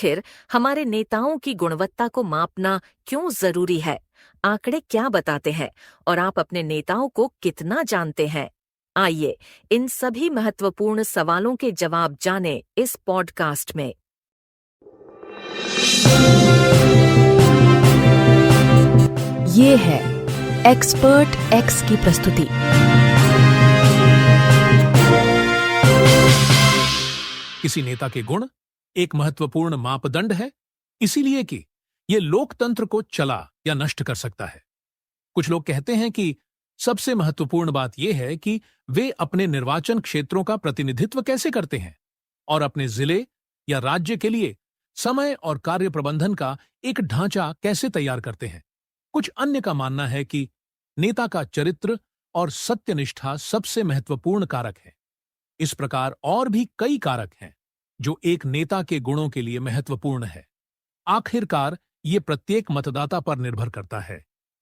आखिर हमारे नेताओं की गुणवत्ता को मापना क्यों जरूरी है? आंकड़े क्या बताते हैं और आप अपने नेताओं को कितना जानते हैं? आइए इन सभी महत्वपूर्ण सवालों के जवाब जानें इस पॉडकास्ट में। ये है एक्सपर्ट एक्स की प्रस्तुति। किसी नेता के गुण एक महत्वपूर्ण मापदंड है, इसीलिए कि ये लोकतंत्र को चला या नष्ट कर सकता है। कुछ लोग कहते हैं कि सबसे महत्वपूर्ण बात यह है कि वे अपने निर्वाचन क्षेत्रों का प्रतिनिधित्व कैसे करते हैं और अपने जिले या राज्य के लिए समय और कार्य प्रबंधन का एक ढांचा कैसे तैयार करते हैं। कुछ अन्य का मानना है कि नेता का चरित्र और सत्यनिष्ठा सबसे महत्वपूर्ण कारक है। इस प्रकार और भी कई कारक हैं जो एक नेता के गुणों के लिए महत्वपूर्ण है। आखिरकार ये प्रत्येक मतदाता पर निर्भर करता है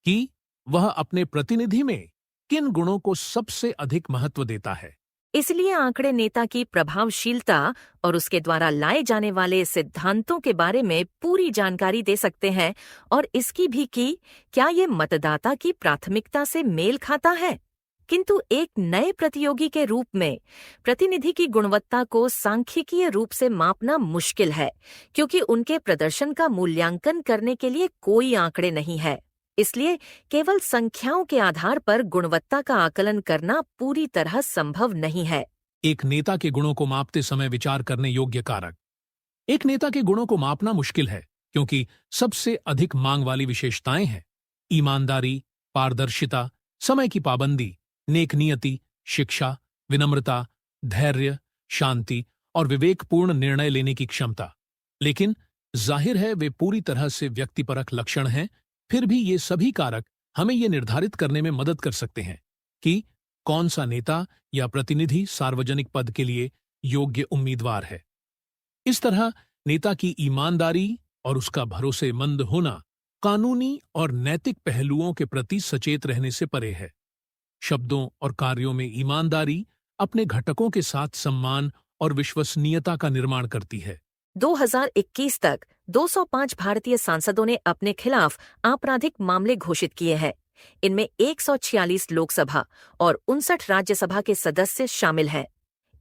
कि वह अपने प्रतिनिधि में किन गुणों को सबसे अधिक महत्व देता है। इसलिए आंकड़े नेता की प्रभावशीलता और उसके द्वारा लाए जाने वाले सिद्धांतों के बारे में पूरी जानकारी दे सकते हैं, और इसकी भी कि क्या ये मतदाता की प्राथमिकता से मेल खाता है। किंतु एक नए प्रतियोगी के रूप में प्रतिनिधि की गुणवत्ता को सांख्यिकीय रूप से मापना मुश्किल है, क्योंकि उनके प्रदर्शन का मूल्यांकन करने के लिए कोई आंकड़े नहीं है। इसलिए केवल संख्याओं के आधार पर गुणवत्ता का आकलन करना पूरी तरह संभव नहीं है। एक नेता के गुणों को मापते समय विचार करने योग्य कारक। एक नेता के गुणों को मापना मुश्किल है क्योंकि सबसे अधिक मांग वाली विशेषताएं हैं ईमानदारी, पारदर्शिता, समय की पाबंदी, नेकनियति, शिक्षा, विनम्रता, धैर्य, शांति और विवेकपूर्ण निर्णय लेने की क्षमता। लेकिन जाहिर है वे पूरी तरह से व्यक्तिपरक लक्षण हैं। फिर भी ये सभी कारक हमें ये निर्धारित करने में मदद कर सकते हैं कि कौन सा नेता या प्रतिनिधि सार्वजनिक पद के लिए योग्य उम्मीदवार है। इस तरह नेता की ईमानदारी और उसका भरोसेमंद होना कानूनी और नैतिक पहलुओं के प्रति सचेत रहने से परे है। शब्दों और कार्यों में ईमानदारी अपने घटकों के साथ सम्मान और विश्वसनीयता का निर्माण करती है। 2021 तक 205 भारतीय सांसदों ने अपने खिलाफ आपराधिक मामले घोषित किए हैं। इनमें 146 लोकसभा और 59 राज्यसभा के सदस्य शामिल हैं।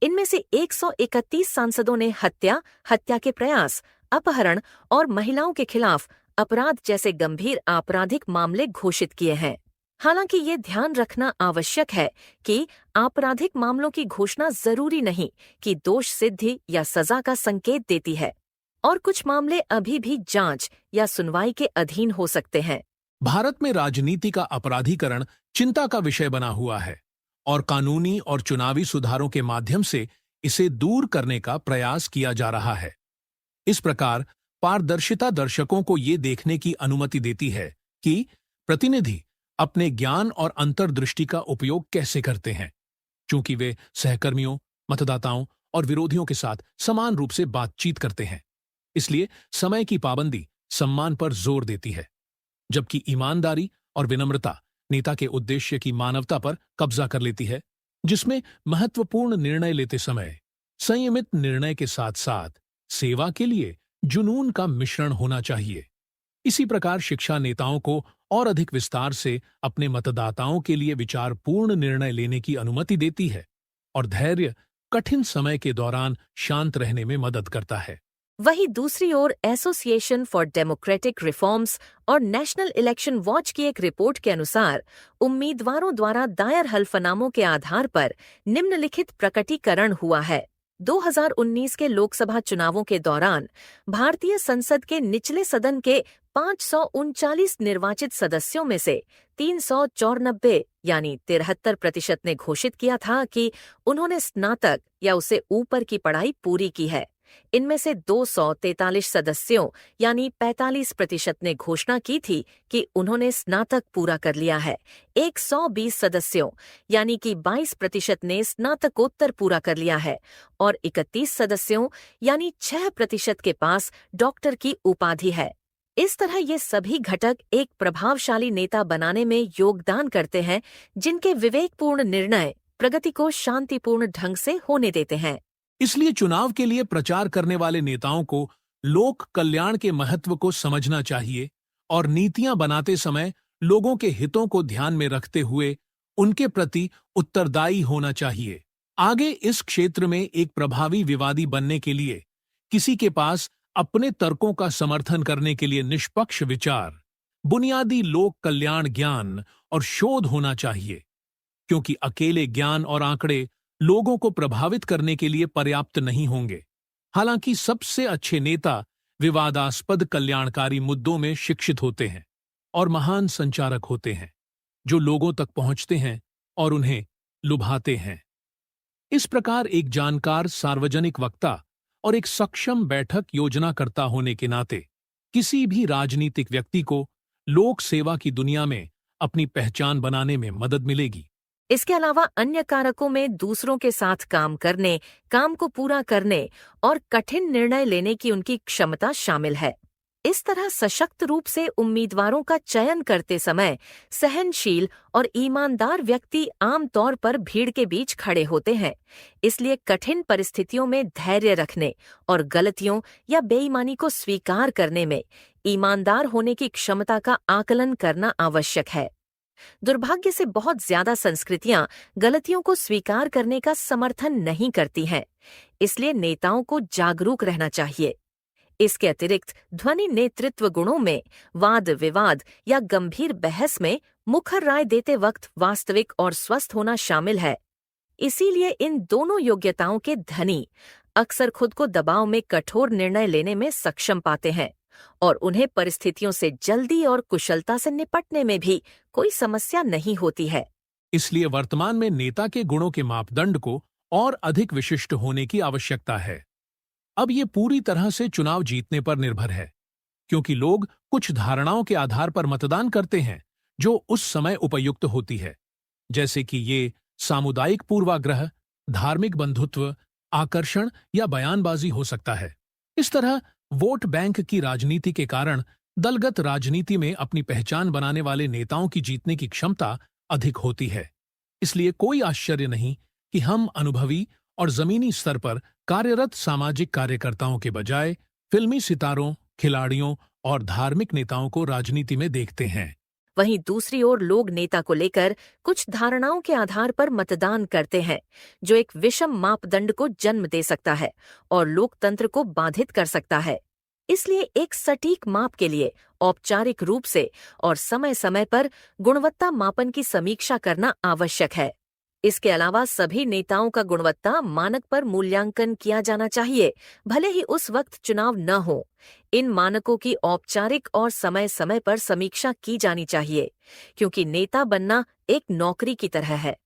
इनमें से 131 सांसदों ने हत्या, हत्या के प्रयास, अपहरण और महिलाओं के खिलाफ अपराध जैसे गंभीर आपराधिक मामले घोषित किए हैं। हालांकि ये ध्यान रखना आवश्यक है कि आपराधिक मामलों की घोषणा जरूरी नहीं कि दोष सिद्धि या सजा का संकेत देती है, और कुछ मामले अभी भी जांच या सुनवाई के अधीन हो सकते हैं। भारत में राजनीति का अपराधीकरण चिंता का विषय बना हुआ है और कानूनी और चुनावी सुधारों के माध्यम से इसे दूर करने का प्रयास किया जा रहा है। इस प्रकार पारदर्शिता दर्शकों को ये देखने की अनुमति देती है कि प्रतिनिधि अपने ज्ञान और अंतर्दृष्टि का उपयोग कैसे करते हैं। चूंकि वे सहकर्मियों, मतदाताओं और विरोधियों के साथ समान रूप से बातचीत करते हैं, इसलिए समय की पाबंदी सम्मान पर जोर देती है, जबकि ईमानदारी और विनम्रता नेता के उद्देश्य की मानवता पर कब्जा कर लेती है, जिसमें महत्वपूर्ण निर्णय लेते समय संयमित निर्णय के साथ साथ सेवा के लिए जुनून का मिश्रण होना चाहिए। इसी प्रकार शिक्षा नेताओं को और अधिक विस्तार से अपने मतदाताओं के लिए विचारपूर्ण निर्णय लेने की अनुमति देती है, और धैर्य कठिन समय के दौरान शांत रहने में मदद करता है। वहीं दूसरी ओर एसोसिएशन फॉर डेमोक्रेटिक रिफॉर्म्स और नेशनल इलेक्शन वॉच की एक रिपोर्ट के अनुसार उम्मीदवारों द्वारा दायर हल्फनामों के आधार पर निम्नलिखित प्रकटीकरण हुआ है। 2019 के लोकसभा चुनावों के दौरान भारतीय संसद के निचले सदन के 539 निर्वाचित सदस्यों में से 394 यानी 73% ने घोषित किया था कि उन्होंने स्नातक या उससे ऊपर की पढ़ाई पूरी की है। इनमें से 243 सदस्यों यानी 45% ने घोषणा की थी कि उन्होंने स्नातक पूरा कर लिया है। 120 सदस्यों यानी कि 22% ने स्नातकोत्तर पूरा कर लिया है, और 31 सदस्यों यानी 6% के पास डॉक्टर की उपाधि है। इस तरह ये सभी घटक एक प्रभावशाली नेता बनाने में योगदान करते हैं, जिनके विवेकपूर्ण निर्णय प्रगति को शांतिपूर्ण ढंग से होने देते हैं। इसलिए चुनाव के लिए प्रचार करने वाले नेताओं को लोक कल्याण के महत्व को समझना चाहिए और नीतियां बनाते समय लोगों के हितों को ध्यान में रखते हुए उनके प्रति उत्तरदायी होना चाहिए। आगे इस क्षेत्र में एक प्रभावी विवादी बनने के लिए किसी के पास अपने तर्कों का समर्थन करने के लिए निष्पक्ष विचार, बुनियादी लोक कल्याण ज्ञान और शोध होना चाहिए, क्योंकि अकेले ज्ञान और आंकड़े लोगों को प्रभावित करने के लिए पर्याप्त नहीं होंगे। हालांकि सबसे अच्छे नेता विवादास्पद कल्याणकारी मुद्दों में शिक्षित होते हैं और महान संचारक होते हैं, जो लोगों तक पहुंचते हैं और उन्हें लुभाते हैं। इस प्रकार एक जानकार सार्वजनिक वक्ता और एक सक्षम बैठक योजनाकर्ता होने के नाते किसी भी राजनीतिक व्यक्ति को लोक सेवा की दुनिया में अपनी पहचान बनाने में मदद मिलेगी। इसके अलावा अन्य कारकों में दूसरों के साथ काम करने, काम को पूरा करने और कठिन निर्णय लेने की उनकी क्षमता शामिल है। इस तरह सशक्त रूप से उम्मीदवारों का चयन करते समय सहनशील और ईमानदार व्यक्ति आमतौर पर भीड़ के बीच खड़े होते हैं। इसलिए कठिन परिस्थितियों में धैर्य रखने और गलतियों या बेईमानी को स्वीकार करने में ईमानदार होने की क्षमता का आकलन करना आवश्यक है। दुर्भाग्य से बहुत ज्यादा संस्कृतियां गलतियों को स्वीकार करने का समर्थन नहीं करती हैं। इसलिए नेताओं को जागरूक रहना चाहिए। इसके अतिरिक्त ध्वनि नेतृत्व गुणों में वाद विवाद या गंभीर बहस में मुखर राय देते वक्त वास्तविक और स्वस्थ होना शामिल है। इसीलिए इन दोनों योग्यताओं के धनी अक्सर खुद को दबाव में कठोर निर्णय लेने में सक्षम पाते हैं और उन्हें परिस्थितियों से जल्दी और कुशलता से निपटने में भी कोई समस्या नहीं होती है। इसलिए वर्तमान में नेता के गुणों के मापदंड को और अधिक विशिष्ट होने की आवश्यकता है। अब ये पूरी तरह से चुनाव जीतने पर निर्भर है, क्योंकि लोग कुछ धारणाओं के आधार पर मतदान करते हैं जो उस समय उपयुक्त होती है, जैसे कि ये सामुदायिक पूर्वाग्रह, धार्मिक बंधुत्व, आकर्षण या बयानबाजी हो सकता है। इस तरह वोट बैंक की राजनीति के कारण दलगत राजनीति में अपनी पहचान बनाने वाले नेताओं की जीतने की क्षमता अधिक होती है। इसलिए कोई आश्चर्य नहीं कि हम अनुभवी और जमीनी स्तर पर कार्यरत सामाजिक कार्यकर्ताओं के बजाय फिल्मी सितारों, खिलाड़ियों और धार्मिक नेताओं को राजनीति में देखते हैं। वहीं दूसरी ओर लोग नेता को लेकर कुछ धारणाओं के आधार पर मतदान करते हैं, जो एक विषम मापदंड को जन्म दे सकता है और लोकतंत्र को बाधित कर सकता है। इसलिए एक सटीक माप के लिए औपचारिक रूप से और समय समय पर गुणवत्ता मापन की समीक्षा करना आवश्यक है। इसके अलावा सभी नेताओं का गुणवत्ता मानक पर मूल्यांकन किया जाना चाहिए, भले ही उस वक्त चुनाव न हो। इन मानकों की औपचारिक और समय समय पर समीक्षा की जानी चाहिए, क्योंकि नेता बनना एक नौकरी की तरह है।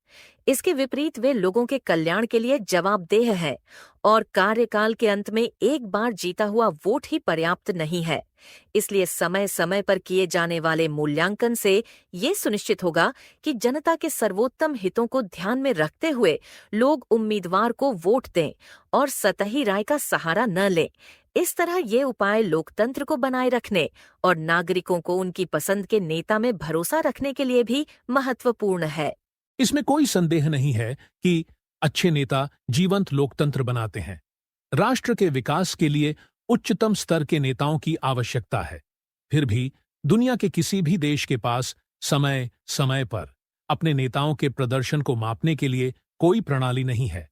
इसके विपरीत वे लोगों के कल्याण के लिए जवाबदेह हैं और कार्यकाल के अंत में एक बार जीता हुआ वोट ही पर्याप्त नहीं है। इसलिए समय समय पर किए जाने वाले मूल्यांकन से ये सुनिश्चित होगा कि जनता के सर्वोत्तम हितों को ध्यान में रखते हुए लोग उम्मीदवार को वोट दें और सतही राय का सहारा न लें। इस तरह ये उपाय लोकतंत्र को बनाए रखने और नागरिकों को उनकी पसंद के नेता में भरोसा रखने के लिए भी महत्वपूर्ण है। इसमें कोई संदेह नहीं है कि अच्छे नेता जीवंत लोकतंत्र बनाते हैं। राष्ट्र के विकास के लिए उच्चतम स्तर के नेताओं की आवश्यकता है। फिर भी दुनिया के किसी भी देश के पास समय समय पर अपने नेताओं के प्रदर्शन को मापने के लिए कोई प्रणाली नहीं है।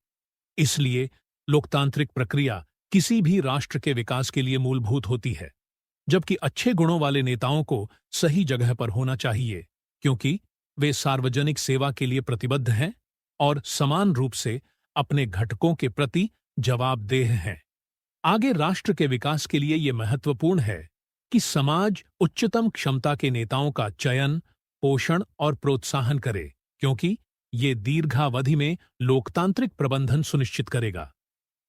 इसलिए लोकतांत्रिक प्रक्रिया किसी भी राष्ट्र के विकास के लिए मूलभूत होती है, जबकि अच्छे गुणों वाले नेताओं को सही जगह पर होना चाहिए, क्योंकि वे सार्वजनिक सेवा के लिए प्रतिबद्ध हैं और समान रूप से अपने घटकों के प्रति जवाबदेह हैं। आगे राष्ट्र के विकास के लिए ये महत्वपूर्ण है कि समाज उच्चतम क्षमता के नेताओं का चयन, पोषण और प्रोत्साहन करे, क्योंकि ये दीर्घावधि में लोकतांत्रिक प्रबंधन सुनिश्चित करेगा।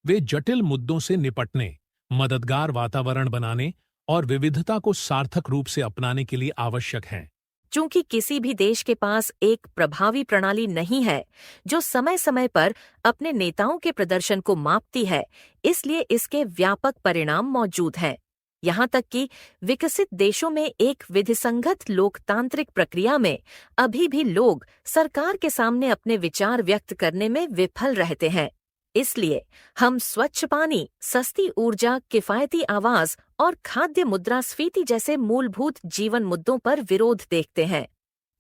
वे जटिल मुद्दों से निपटने, मददगार वातावरण बनाने और विविधता को सार्थक रूप से अपनाने के लिए आवश्यक हैं। चूंकि किसी भी देश के पास एक प्रभावी प्रणाली नहीं है जो समय समय पर अपने नेताओं के प्रदर्शन को मापती है, इसलिए इसके व्यापक परिणाम मौजूद हैं। यहाँ तक कि विकसित देशों में एक विधिसंगत लोकतांत्रिक प्रक्रिया में अभी भी लोग सरकार के सामने अपने विचार व्यक्त करने में विफल रहते हैं। इसलिए हम स्वच्छ पानी, सस्ती ऊर्जा, किफायती आवास और खाद्य मुद्रास्फीति जैसे मूलभूत जीवन मुद्दों पर विरोध देखते हैं।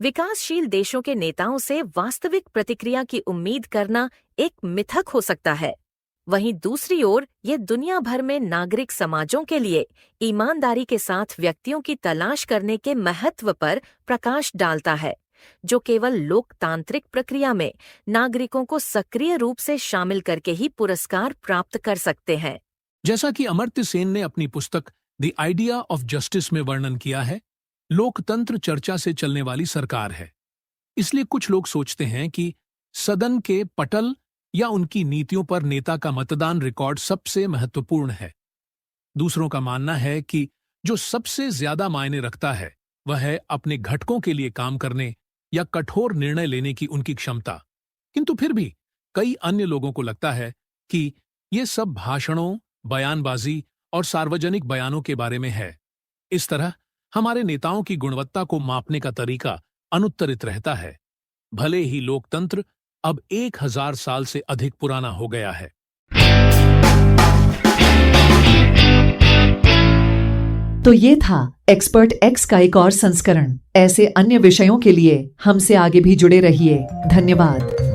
विकासशील देशों के नेताओं से वास्तविक प्रतिक्रिया की उम्मीद करना एक मिथक हो सकता है। वहीं दूसरी ओर ये दुनिया भर में नागरिक समाजों के लिए ईमानदारी के साथ व्यक्तियों की तलाश करने के महत्व पर प्रकाश डालता है, जो केवल लोकतांत्रिक प्रक्रिया में नागरिकों को सक्रिय रूप से शामिल करके ही पुरस्कार प्राप्त कर सकते हैं। जैसा कि अमर्त्य सेन ने अपनी पुस्तक द आइडिया ऑफ जस्टिस में वर्णन किया है, लोकतंत्र चर्चा से चलने वाली सरकार है। इसलिए कुछ लोग सोचते हैं कि सदन के पटल या उनकी नीतियों पर नेता का मतदान रिकॉर्ड सबसे महत्वपूर्ण है। दूसरों का मानना है कि जो सबसे ज्यादा मायने रखता है वह है अपने घटकों के लिए काम करने या कठोर निर्णय लेने की उनकी क्षमता। किंतु फिर भी कई अन्य लोगों को लगता है कि ये सब भाषणों, बयानबाजी और सार्वजनिक बयानों के बारे में है। इस तरह हमारे नेताओं की गुणवत्ता को मापने का तरीका अनुत्तरित रहता है, भले ही लोकतंत्र अब 1000 साल से अधिक पुराना हो गया है। तो ये था एक्सपर्ट एक्स का एक और संस्करण। ऐसे अन्य विषयों के लिए हमसे आगे भी जुड़े रहिए। धन्यवाद।